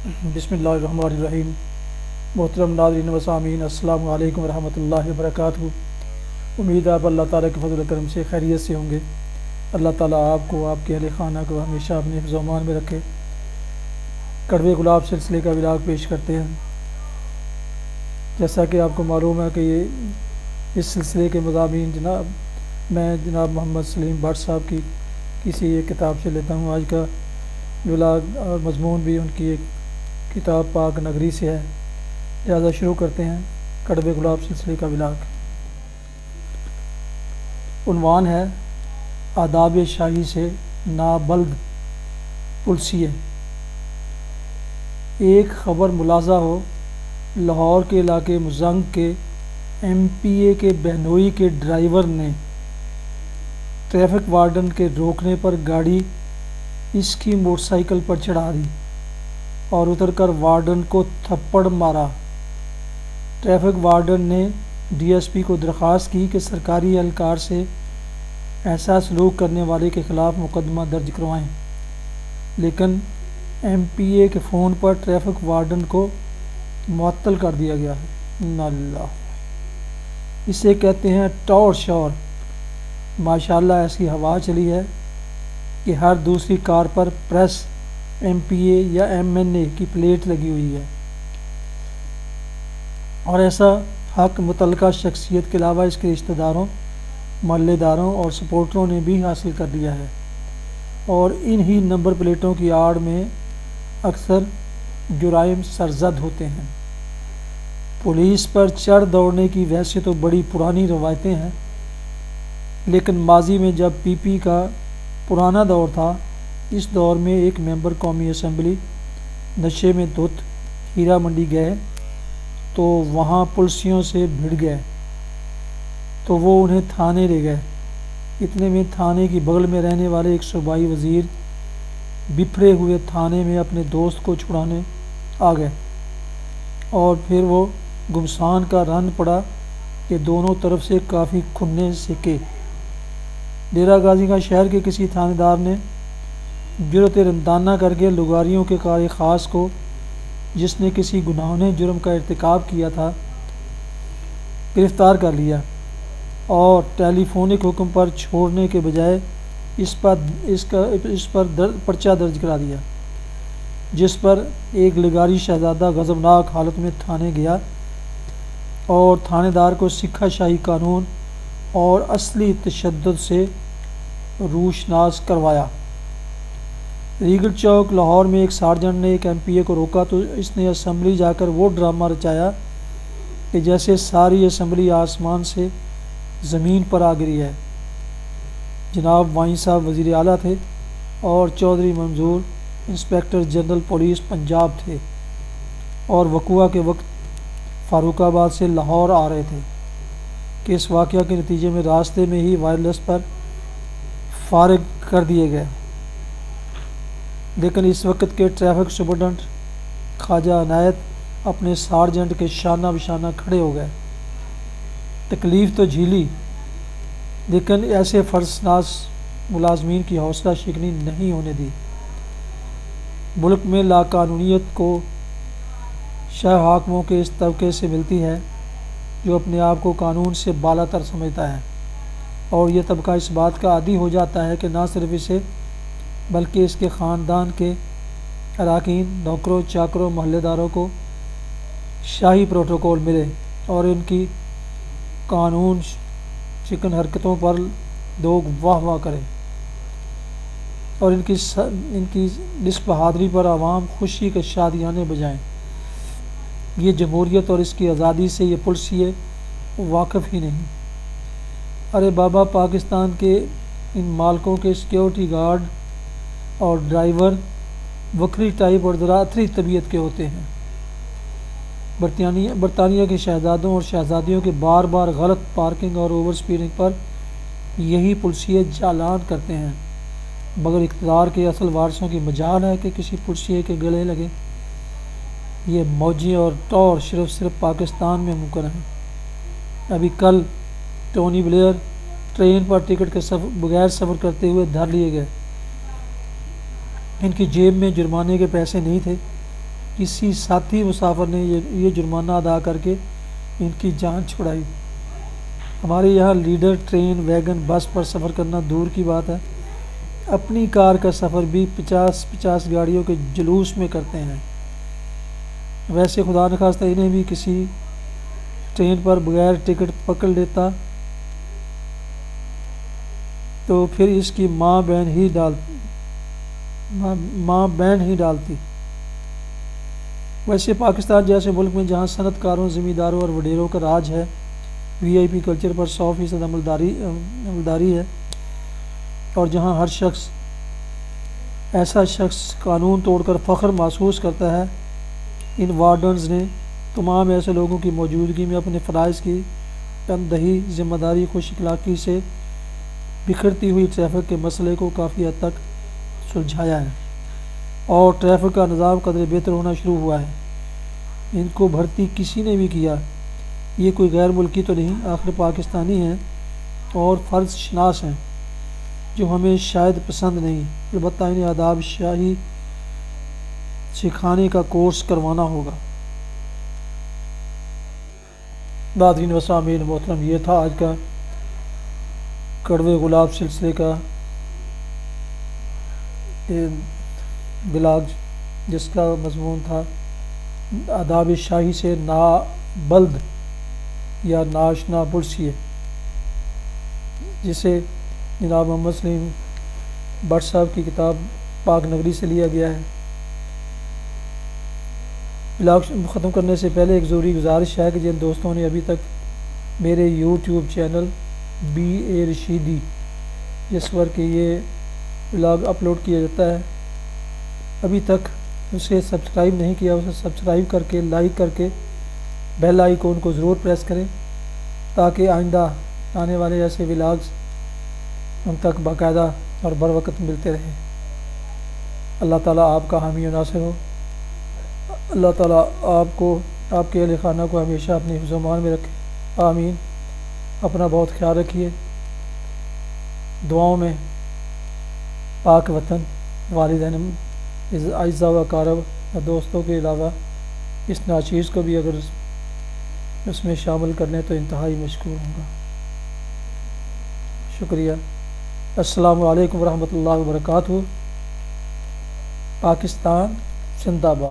بسم اللہ الرحمن الرحیم۔ محترم ناظرین و سامعین، السلام علیکم ورحمۃ اللہ وبرکاتہ۔ امید ہے آپ اللہ تعالیٰ کے فضل و کرم سے خیریت سے ہوں گے۔ اللہ تعالیٰ آپ کو، آپ کے اہل خانہ کو ہمیشہ اپنے حفظ و امان میں رکھے۔ کڑوے گلاب سلسلے کا ولاگ پیش کرتے ہیں۔ جیسا کہ آپ کو معلوم ہے کہ اس سلسلے کے مضامین میں جناب محمد سلیم بٹ صاحب کی کسی ایک کتاب سے لیتا ہوں۔ آج کا ولاگ اور مضمون بھی ان کی ایک کتاب پاک نگری سے ہے، لہٰذا شروع کرتے ہیں کڑوے گلاب سلسلے کا ولاگ۔ عنوان ہے آداب شاہی سے نابلد پلسیے۔ ایک خبر ملاحظہ ہو، لاہور کے علاقے مزنگ کے ایم پی اے کے بہنوئی کے ڈرائیور نے ٹریفک وارڈن کے روکنے پر گاڑی اس کی موٹر سائیکل پر چڑھا دی اور اتر کر وارڈن کو تھپڑ مارا۔ ٹریفک وارڈن نے ڈی ایس پی کو درخواست کی کہ سرکاری اہلکار سے ایسا سلوک کرنے والے کے خلاف مقدمہ درج کروائیں، لیکن ایم پی اے کے فون پر ٹریفک وارڈن کو معطل کر دیا گیا ہے۔ اللہ، اسے کہتے ہیں ٹور شور۔ ماشاءاللہ ایسی ہوا چلی ہے کہ ہر دوسری کار پر پریس ایم پی اے یا ایم این اے کی پلیٹ لگی ہوئی ہے، اور ایسا حق متعلقہ شخصیت کے علاوہ اس کے رشتہ داروں، محلے داروں اور سپورٹروں نے بھی حاصل کر لیا ہے، اور انہی نمبر پلیٹوں کی آڑ میں اکثر جرائم سرزد ہوتے ہیں۔ پولیس پر چڑھ دوڑنے کی ویسے تو بڑی پرانی روایتیں ہیں، لیکن ماضی میں جب پی پی کا پرانا دور تھا، اس دور میں ایک ممبر قومی اسمبلی نشے میں دھت ہیرا منڈی گئے تو وہاں پلسیوں سے بھڑ گئے تو وہ انہیں تھانے لے گئے۔ اتنے میں تھانے کی بغل میں رہنے والے ایک صوبائی وزیر بپھرے ہوئے تھانے میں اپنے دوست کو چھڑانے آ گئے، اور پھر وہ گمسان کا رن پڑا کہ دونوں طرف سے کافی کھنے سکے۔ ڈیرہ غازی کا شہر کے کسی تھانے دار نے جرأت رندانہ کر کے لغاریوں کے کار خاص کو، جس نے کسی گناہنے جرم کا ارتکاب کیا تھا، گرفتار کر لیا اور ٹیلی فونک حکم پر چھوڑنے کے بجائے اس پر پرچہ درج کرا دیا، جس پر ایک لغاری شہزادہ غضبناک حالت میں تھانے گیا اور تھانے دار کو سکھا شاہی قانون اور اصلی تشدد سے روشناس کروایا۔ ریگل چوک لاہور میں ایک سارجنٹ نے ایک ایم پی اے کو روکا تو اس نے اسمبلی جا کر وہ ڈرامہ رچایا کہ جیسے ساری اسمبلی آسمان سے زمین پر آ گری ہے۔ جناب وائن صاحب وزیر اعلیٰ تھے اور چودھری منظور انسپکٹر جنرل پولیس پنجاب تھے، اور وقوعہ کے وقت فاروق آباد سے لاہور آ رہے تھے کہ اس واقعہ کے نتیجے میں راستے میں ہی وائرلیس پر فارغ کر دیے گئے، لیکن اس وقت کے ٹریفک سپرڈنٹ خواجہ عنایت اپنے سارجنٹ کے شانہ بشانہ کھڑے ہو گئے۔ تکلیف تو جھیلی، لیکن ایسے فرضناس ملازمین کی حوصلہ شکنی نہیں ہونے دی۔ ملک میں لاقانونیت کو شاہ حاکموں کے اس طبقے سے ملتی ہے جو اپنے آپ کو قانون سے بالا تر سمجھتا ہے، اور یہ طبقہ اس بات کا عادی ہو جاتا ہے کہ نہ صرف اسے بلکہ اس کے خاندان کے اراکین، نوکروں، چاکروں، محلے داروں کو شاہی پروٹوکول ملے اور ان کی قانون شکن حرکتوں پر لوگ واہ واہ کریں، اور ان کی نصف بہادری پر عوام خوشی کے شادیانے بجائیں۔ یہ جمہوریت اور اس کی آزادی سے یہ پلسیے واقف ہی نہیں۔ ارے بابا، پاکستان کے ان مالکوں کے سیکیورٹی گارڈ اور ڈرائیور وکری ٹائپ اور ذرا طبیعت کے ہوتے ہیں۔ برطانیہ کے شہزادوں اور شہزادیوں کے بار بار غلط پارکنگ اور اوور سپیڈنگ پر یہی پلسیے چالان کرتے ہیں، مگر اقتدار کے اصل وارثوں کی مجال ہے کہ کسی پلسیے کے گلے لگے۔ یہ موجیں اور ٹور صرف پاکستان میں ممکن ہے۔ ابھی کل ٹونی بلیئر ٹرین پر ٹکٹ کے بغیر سفر کرتے ہوئے دھر لیے گئے۔ ان کی جیب میں جرمانے کے پیسے نہیں تھے، کسی ساتھی مسافر نے یہ جرمانہ ادا کر کے ان کی جان چھڑائی۔ ہمارے یہاں لیڈر ٹرین، ویگن، بس پر سفر کرنا دور کی بات ہے، اپنی کار کا سفر بھی 50 گاڑیوں کے جلوس میں کرتے ہیں۔ ویسے خدا نخواستہ انہیں بھی کسی ٹرین پر بغیر ٹکٹ پکڑ لیتا تو پھر اس کی ماں بہن ہی ڈالتی۔ ویسے پاکستان جیسے ملک میں جہاں صنعت کاروں، زمینداروں اور وڈیروں کا راج ہے، وی آئی پی کلچر پر 100% عملداری ہے، اور جہاں ہر شخص ایسا شخص قانون توڑ کر فخر محسوس کرتا ہے، ان وارڈنز نے تمام ایسے لوگوں کی موجودگی میں اپنے فرائض کی تندہی، ذمہ داری، خوش اخلاقی سے بکھرتی ہوئی ٹریفک کے مسئلے کو کافی حد تک سلجھایا ہے، اور ٹریفک کا نظام قدرے بہتر ہونا شروع ہوا ہے۔ ان کو بھرتی کسی نے بھی کیا، یہ کوئی غیر ملکی تو نہیں، آخر پاکستانی ہیں اور فرض شناس ہیں، جو ہمیں شاید پسند نہیں، البتہ انہیں آداب شاہی سکھانے کا کورس کروانا ہوگا۔ ناظرین و سامعین محترم، یہ تھا آج کا کڑوے گلاب سلسلے کا بلاگ، جس کا مضمون تھا آداب شاہی سے نابلد یا ناشنا پرسیے، جسے جناب محمد سلیم بٹ صاحب کی کتاب پاک نگری سے لیا گیا ہے۔ بلاگ ختم کرنے سے پہلے ایک ضروری گزارش ہے کہ جن دوستوں نے ابھی تک میرے یوٹیوب چینل BA رشیدی، جس پر کہ یہ بلاگ اپلوڈ کیا جاتا ہے، ابھی تک اسے سبسکرائب نہیں کیا، اسے سبسکرائب کر کے، لائک کر کے، بیل آئیکن کو ضرور پریس کریں، تاکہ آئندہ آنے والے ایسے بلاگز ان تک باقاعدہ اور بر وقت ملتے رہیں۔ اللہ تعالیٰ آپ کا حامی و ناصر ہو۔ اللہ تعالیٰ آپ کو، آپ کے اہل خانہ کو ہمیشہ اپنی حفظ و امان میں رکھے، آمین۔ اپنا بہت خیال رکھیے، دعاؤں میں پاک وطن، والدین اعزاء و اقارب اور دوستوں کے علاوہ اس ناچیز کو بھی اگر اس میں شامل کر لیں تو انتہائی مشکور ہوں گا۔ شکریہ۔ السلام علیکم ورحمۃ اللہ وبرکاتہ۔ پاکستان زندہ باد۔